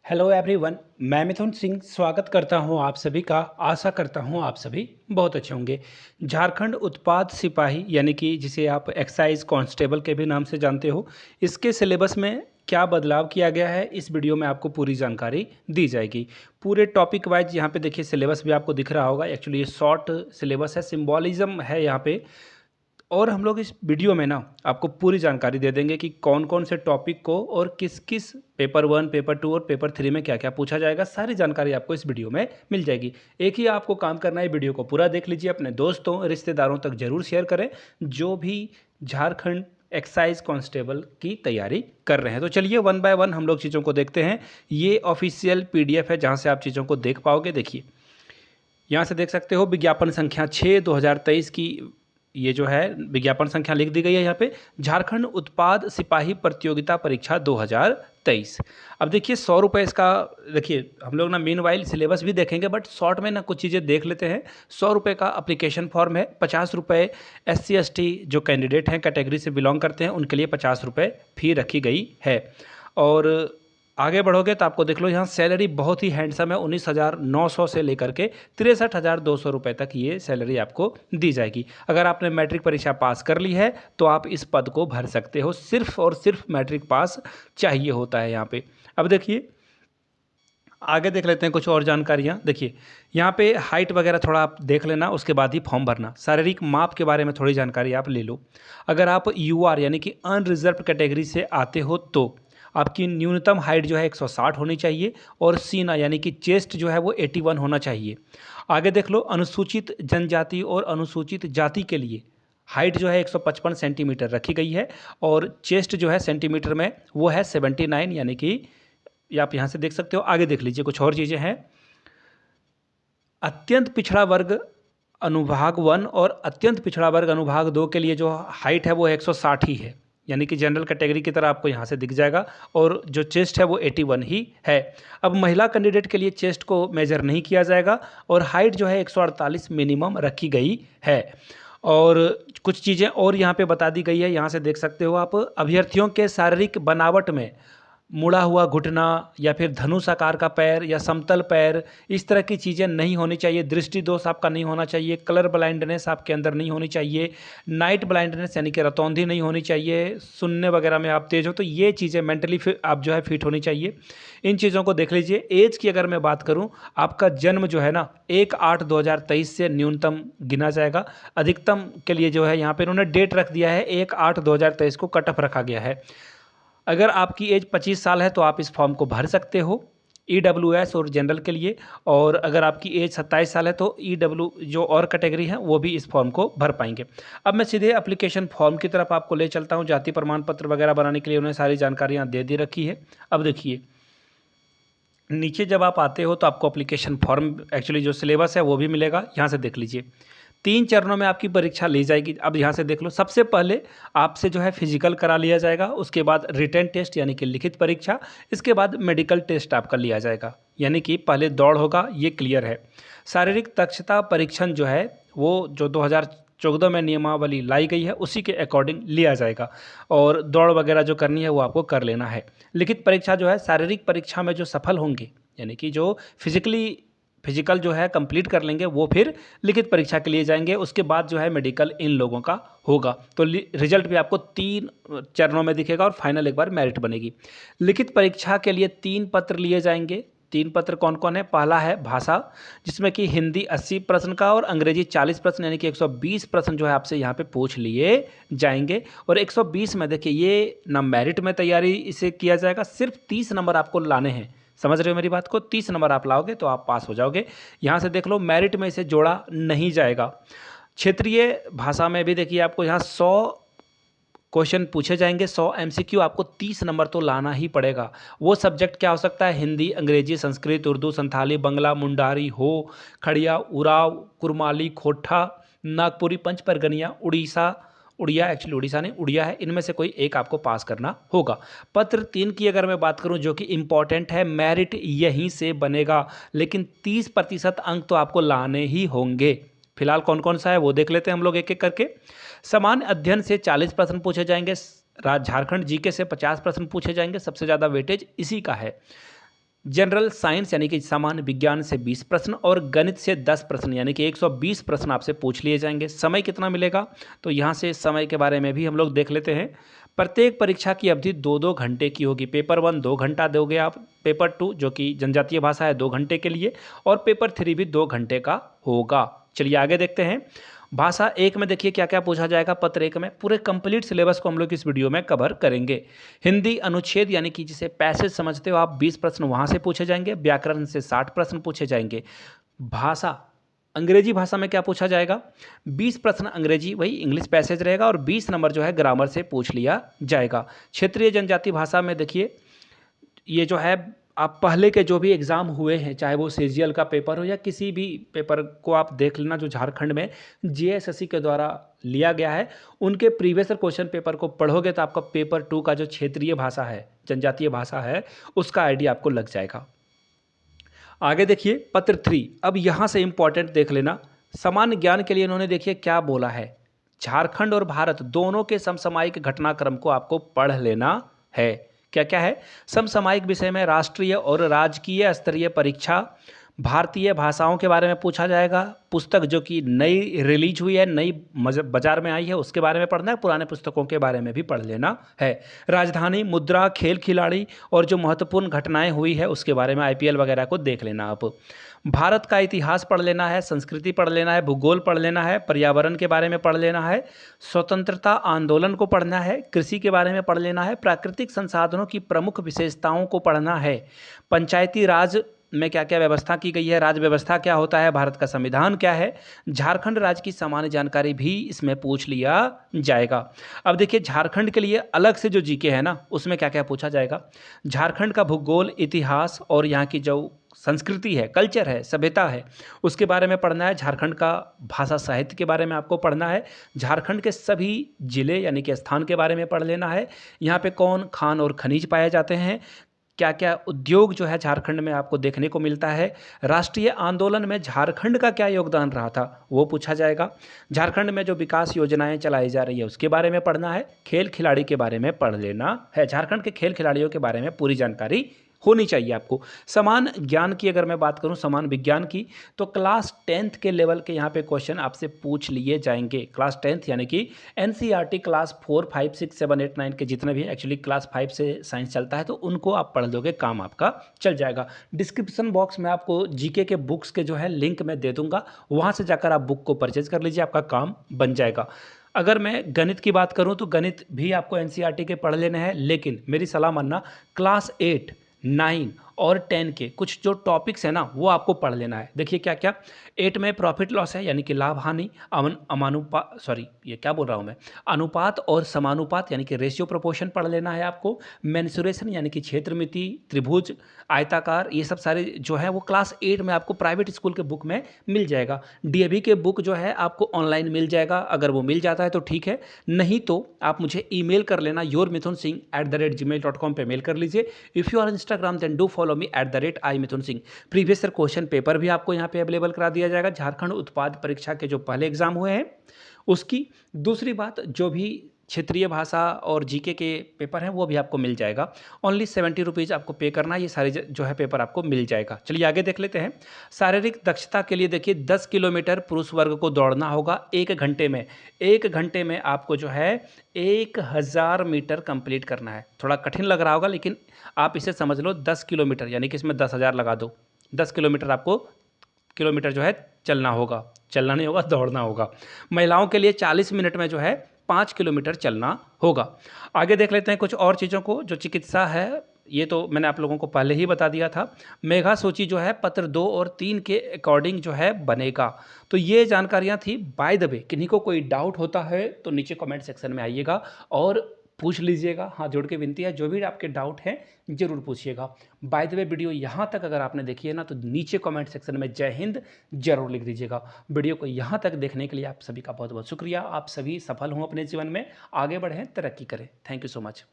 Hello everyone. मैं मिथुन सिंह स्वागत करता हूं आप सभी का। आशा करता हूं आप सभी बहुत अच्छे होंगे। झारखंड उत्पाद सिपाही यानी कि जिसे आप एक्साइज कांस्टेबल के भी नाम से जानते हो, इसके सिलेबस में क्या बदलाव किया गया है इस वीडियो में आपको पूरी जानकारी दी जाएगी। पूरे टॉपिक वाइज यहाँ पे देखिए सिलेबस भी आपको दिख रहा होगा। एक्चुअली ये शॉर्ट सिलेबस है, सिंबॉलिज्म है यहाँ पे। और हम लोग इस वीडियो में ना आपको पूरी जानकारी दे देंगे कि कौन कौन से टॉपिक को और किस किस पेपर 1, पेपर 2 और पेपर 3 में क्या क्या पूछा जाएगा, सारी जानकारी आपको इस वीडियो में मिल जाएगी। एक ही आपको काम करना है, वीडियो को पूरा देख लीजिए, अपने दोस्तों रिश्तेदारों तक जरूर शेयर करें जो भी झारखंड एक्साइज कांस्टेबल की तैयारी कर रहे हैं। तो चलिए वन बाय वन हम लोग चीज़ों को देखते हैं। ये ऑफिशियल PDF है जहाँ से आप चीज़ों को देख पाओगे। देखिए यहाँ से देख सकते हो विज्ञापन संख्या 6 2023 की ये जो है विज्ञापन संख्या लिख दी गई है यहाँ पे, झारखंड उत्पाद सिपाही प्रतियोगिता परीक्षा 2023। अब देखिए 100 रुपये इसका। देखिए हम लोग ना मीन वाइल सिलेबस भी देखेंगे बट शॉर्ट में ना कुछ चीज़ें देख लेते हैं। 100 रुपये का अप्लीकेशन फॉर्म है। 50 रुपये SC ST जो कैंडिडेट हैं, कैटेगरी से बिलोंग करते हैं, उनके लिए 50 रुपये फी रखी गई है। और आगे बढ़ोगे तो आपको देख लो यहाँ सैलरी बहुत ही हैंडसम है। 19,900 से लेकर के 63,200 रुपये तक ये सैलरी आपको दी जाएगी। अगर आपने मैट्रिक परीक्षा पास कर ली है तो आप इस पद को भर सकते हो। सिर्फ और सिर्फ मैट्रिक पास चाहिए होता है यहाँ पे। अब देखिए आगे देख लेते हैं कुछ और जानकारियाँ। देखिए यहाँ पे हाइट वगैरह थोड़ा आप देख लेना, उसके बाद ही फॉर्म भरना। शारीरिक माप के बारे में थोड़ी जानकारी आप ले लो। अगर आप UR यानी कि अनरिजर्व कैटेगरी से आते हो तो आपकी न्यूनतम हाइट जो है 160 होनी चाहिए और सीना यानी कि चेस्ट जो है वो 81 होना चाहिए। आगे देख लो अनुसूचित जनजाति और अनुसूचित जाति के लिए हाइट जो है 155 सेंटीमीटर रखी गई है और चेस्ट जो है सेंटीमीटर में वो है 79 यानी कि ये आप यहाँ से देख सकते हो। आगे देख लीजिए कुछ और चीज़ें हैं। अत्यंत पिछड़ा वर्ग अनुभाग 1 और अत्यंत पिछड़ा वर्ग अनुभाग 2 के लिए जो हाइट है वो 160 ही है, यानी कि जनरल कैटेगरी की तरह आपको यहाँ से दिख जाएगा। और जो चेस्ट है वो 81 ही है। अब महिला कैंडिडेट के लिए चेस्ट को मेजर नहीं किया जाएगा और हाइट जो है 148 मिनिमम रखी गई है। और कुछ चीज़ें और यहाँ पे बता दी गई है, यहाँ से देख सकते हो आप। अभ्यर्थियों के शारीरिक बनावट में मुड़ा हुआ घुटना या फिर धनुष आकार का पैर या समतल पैर, इस तरह की चीज़ें नहीं होनी चाहिए। दृष्टि दोष आपका नहीं होना चाहिए। कलर ब्लाइंडनेस आपके अंदर नहीं होनी चाहिए। नाइट ब्लाइंडनेस यानी कि रतौंधी नहीं होनी चाहिए। सुनने वगैरह में आप तेज हो तो ये चीज़ें मेंटली आप जो है फिट होनी चाहिए। इन चीज़ों को देख लीजिए। एज की अगर मैं बात करूँ, आपका जन्म जो है ना 1/8/2023 से न्यूनतम गिना जाएगा। अधिकतम के लिए जो है यहाँ पर इन्होंने डेट रख दिया है 1/8/2023 को कट ऑफ रखा गया है। अगर आपकी एज 25 साल है तो आप इस फॉर्म को भर सकते हो EWS और जनरल के लिए। और अगर आपकी एज 27 साल है तो EW जो और कैटेगरी है वो भी इस फॉर्म को भर पाएंगे। अब मैं सीधे एप्लीकेशन फॉर्म की तरफ आपको ले चलता हूँ। जाति प्रमाण पत्र वगैरह बनाने के लिए उन्होंने सारी जानकारियाँ दे दी रखी है। अब देखिए नीचे जब आप आते हो तो आपको एप्लीकेशन फॉर्म एक्चुअली जो सिलेबस है वो भी मिलेगा। यहाँ से देख लीजिए 3 चरणों में आपकी परीक्षा ली जाएगी। अब यहाँ से देख लो, सबसे पहले आपसे जो है फिजिकल करा लिया जाएगा, उसके बाद रिटन टेस्ट यानी कि लिखित परीक्षा, इसके बाद मेडिकल टेस्ट आपका लिया जाएगा, यानी कि पहले दौड़ होगा, ये क्लियर है। शारीरिक दक्षता परीक्षण जो है वो जो 2014 में नियमावली लाई गई है उसी के अकॉर्डिंग लिया जाएगा और दौड़ वगैरह जो करनी है वो आपको कर लेना है। लिखित परीक्षा जो है शारीरिक परीक्षा में जो सफल होंगे यानी कि जो फिजिकल जो है कंप्लीट कर लेंगे वो फिर लिखित परीक्षा के लिए जाएंगे। उसके बाद जो है मेडिकल इन लोगों का होगा। तो रिजल्ट भी आपको 3 चरणों में दिखेगा और फाइनल एक बार मेरिट बनेगी। लिखित परीक्षा के लिए 3 पत्र लिए जाएंगे। 3 पत्र कौन कौन है? पहला है भाषा, जिसमें कि हिंदी 80 प्रश्न का और अंग्रेजी 40 प्रश्न यानी कि 120 प्रश्न जो है आपसे यहाँ पे पूछ लिए जाएंगे। और 120 में देखिए ये ना मेरिट में तैयारी इसे किया जाएगा, सिर्फ 30 नंबर आपको लाने हैं। समझ रहे हो मेरी बात को? 30 नंबर आप लाओगे तो आप पास हो जाओगे। यहाँ से देख लो मेरिट में इसे जोड़ा नहीं जाएगा। क्षेत्रीय भाषा में भी देखिए आपको यहाँ 100 क्वेश्चन पूछे जाएंगे, 100 MCQ, आपको 30 नंबर तो लाना ही पड़ेगा। वो सब्जेक्ट क्या हो सकता है? हिंदी, अंग्रेजी, संस्कृत, उर्दू, संथाली, बंगला, मुंडारी, हो, खड़िया, उराव, कुरमाली, खोटा, नागपुरी, पंच परगनिया, उड़िया, एक्चुअली उड़ीसा नहीं उड़िया है, इनमें से कोई एक आपको पास करना होगा। पत्र 3 की अगर मैं बात करूं जो कि इंपॉर्टेंट है, मेरिट यहीं से बनेगा, लेकिन 30% अंक तो आपको लाने ही होंगे। फिलहाल कौन कौन सा है वो देख लेते हैं हम लोग एक एक करके। समान अध्ययन से 40 प्रश्न पूछे जाएंगे। झारखंड GK से 50 प्रश्न पूछे जाएंगे। सबसे ज़्यादा वेटेज इसी का है। जनरल साइंस यानी कि सामान्य विज्ञान से 20 प्रश्न और गणित से 10 प्रश्न यानी कि 120 प्रश्न आपसे पूछ लिए जाएंगे। समय कितना मिलेगा, तो यहाँ से समय के बारे में भी हम लोग देख लेते हैं। प्रत्येक परीक्षा की अवधि 2-2 घंटे की होगी। पेपर 1 2 घंटा दोगे आप, पेपर 2 जो कि जनजातीय भाषा है 2 घंटे के लिए, और पेपर 3 भी 2 घंटे का होगा। चलिए आगे देखते हैं। भाषा 1 में देखिए क्या क्या पूछा जाएगा। पत्र 1 में पूरे कंप्लीट सिलेबस को हम लोग इस वीडियो में कवर करेंगे। हिंदी अनुच्छेद यानी कि जिसे पैसेज समझते हो आप, 20 प्रश्न वहाँ से पूछे जाएंगे। व्याकरण से 60 प्रश्न पूछे जाएंगे। भाषा अंग्रेजी भाषा में क्या पूछा जाएगा, 20 प्रश्न अंग्रेजी वही इंग्लिश पैसेज रहेगा और 20 नंबर जो है ग्रामर से पूछ लिया जाएगा। क्षेत्रीय जनजाति भाषा में देखिए ये जो है आप पहले के जो भी एग्ज़ाम हुए हैं, चाहे वो सीजीएल का पेपर हो या किसी भी पेपर को आप देख लेना जो झारखंड में जेएसएससी के द्वारा लिया गया है, उनके प्रीवियस क्वेश्चन पेपर को पढ़ोगे तो आपका पेपर 2 का जो क्षेत्रीय भाषा है, जनजातीय भाषा है, उसका आइडिया आपको लग जाएगा। आगे देखिए पत्र 3। अब यहाँ से इंपॉर्टेंट देख लेना, सामान्य ज्ञान के लिए इन्होंने देखिए क्या बोला है। झारखंड और भारत दोनों के समसामयिक घटनाक्रम को आपको पढ़ लेना है। क्या क्या है, समसामयिक विषय में राष्ट्रीय और राजकीय स्तरीय परीक्षा, भारतीय भाषाओं के बारे में पूछा जाएगा। पुस्तक जो कि नई रिलीज हुई है, नई बाजार में आई है, उसके बारे में पढ़ना है। पुराने पुस्तकों के बारे में भी पढ़ लेना है। राजधानी, मुद्रा, खेल खिलाड़ी और जो महत्वपूर्ण घटनाएं हुई है उसके बारे में आईपीएल वगैरह को देख लेना आप। भारत का इतिहास पढ़ लेना है, संस्कृति पढ़ लेना है, भूगोल पढ़ लेना है, पर्यावरण के बारे में पढ़ लेना है, स्वतंत्रता आंदोलन को पढ़ना है, कृषि के बारे में पढ़ लेना है, प्राकृतिक संसाधनों की प्रमुख विशेषताओं को पढ़ना है, पंचायती राज में क्या क्या व्यवस्था की गई है, राज्य व्यवस्था क्या होता है, भारत का संविधान क्या है, झारखंड राज्य की सामान्य जानकारी भी इसमें पूछ लिया जाएगा। अब देखिए झारखंड के लिए अलग से जो जीके है ना, उसमें क्या क्या पूछा जाएगा। झारखंड का भूगोल, इतिहास और यहाँ की जो संस्कृति है, कल्चर है, सभ्यता है, उसके बारे में पढ़ना है। झारखंड का भाषा साहित्य के बारे में आपको पढ़ना है। झारखंड के सभी जिले यानी कि स्थान के बारे में पढ़ लेना है। यहाँ पे कौन खान और खनिज पाए जाते हैं, क्या क्या उद्योग जो है झारखंड में आपको देखने को मिलता है, राष्ट्रीय आंदोलन में झारखंड का क्या योगदान रहा था वो पूछा जाएगा। झारखंड में जो विकास योजनाएं चलाई जा रही है उसके बारे में पढ़ना है। खेल खिलाड़ी के बारे में पढ़ लेना है। झारखंड के खेल खिलाड़ियों के बारे में पूरी जानकारी होनी चाहिए आपको। समान ज्ञान की अगर मैं बात करूं, समान विज्ञान की, तो क्लास 10th के लेवल के यहाँ पे क्वेश्चन आपसे पूछ लिए जाएंगे। क्लास 10th यानी कि एनसीईआरटी क्लास 4, 5, 6, 7, 8, 9 के जितने भी एक्चुअली क्लास 5 से साइंस चलता है, तो उनको आप पढ़ लोगे, काम आपका चल जाएगा। डिस्क्रिप्शन बॉक्स में आपको जीके के बुक्स के जो है लिंक मैं दे दूंगा, वहाँ से जाकर आप बुक को परचेज कर लीजिए, आपका काम बन जाएगा। अगर मैं गणित की बात करूं तो गणित भी आपको एनसीईआरटी के पढ़ लेने हैं, लेकिन मेरी सलाह मानना, क्लास 8, 9 और 10 के कुछ जो टॉपिक्स है ना वो आपको पढ़ लेना है। देखिए क्या क्या, 8 में प्रॉफिट लॉस है यानी कि लाभ हानि, अनुपात और समानुपात यानी कि रेशियो प्रोपोर्शन पढ़ लेना है आपको। मेंसुरेशन यानी कि क्षेत्रमिति, त्रिभुज, आयताकार, ये सब सारे जो है वो क्लास 8 में आपको प्राइवेट स्कूल के बुक में मिल जाएगा। डीएवी के बुक जो है आपको ऑनलाइन मिल जाएगा, अगर वो मिल जाता है तो ठीक है, नहीं तो आप मुझे ईमेल कर लेना, yourmithunsingh@gmail.com पे मेल कर लीजिए। If you are Instagram then do follow me @imithunsingh। Previous year question paper भी आपको यहाँ पे अवेलेबल करा दिया जाएगा। झारखंड उत्पाद परीक्षा के जो पहले एग्जाम हुए हैं उसकी। दूसरी बात, जो भी क्षेत्रीय भाषा और जीके के पेपर हैं वो भी आपको मिल जाएगा। ओनली 70 रुपीज़ आपको पे करना, ये सारे जो है पेपर आपको मिल जाएगा। चलिए आगे देख लेते हैं। शारीरिक दक्षता के लिए देखिए 10 किलोमीटर पुरुष वर्ग को दौड़ना होगा 1 घंटे में। 1 घंटे में आपको जो है 1000 मीटर कंप्लीट करना है। थोड़ा कठिन लग रहा होगा, लेकिन आप इसे समझ लो 10 किलोमीटर यानी कि इसमें 10,000 लगा दो। 10 किलोमीटर आपको किलोमीटर जो है चलना होगा, चलना नहीं होगा, दौड़ना होगा। महिलाओं के लिए 40 मिनट में जो है 5 किलोमीटर चलना होगा। आगे देख लेते हैं कुछ और चीज़ों को। जो चिकित्सा है ये तो मैंने आप लोगों को पहले ही बता दिया था। मेघा सूची जो है पत्र 2 और 3 के अकॉर्डिंग जो है बनेगा। तो ये जानकारियाँ थी। बाय द वे, किन्हीं को कोई डाउट होता है तो नीचे कमेंट सेक्शन में आइएगा और पूछ लीजिएगा। हाथ जोड़ के विनती है, जो भी आपके डाउट हैं जरूर पूछिएगा। बाय द वे, वीडियो यहाँ तक अगर आपने देखी है ना तो नीचे कमेंट सेक्शन में जय हिंद जरूर लिख दीजिएगा। वीडियो को यहाँ तक देखने के लिए आप सभी का बहुत बहुत शुक्रिया। आप सभी सफल हों अपने जीवन में, आगे बढ़ें, तरक्की करें। Thank you so much.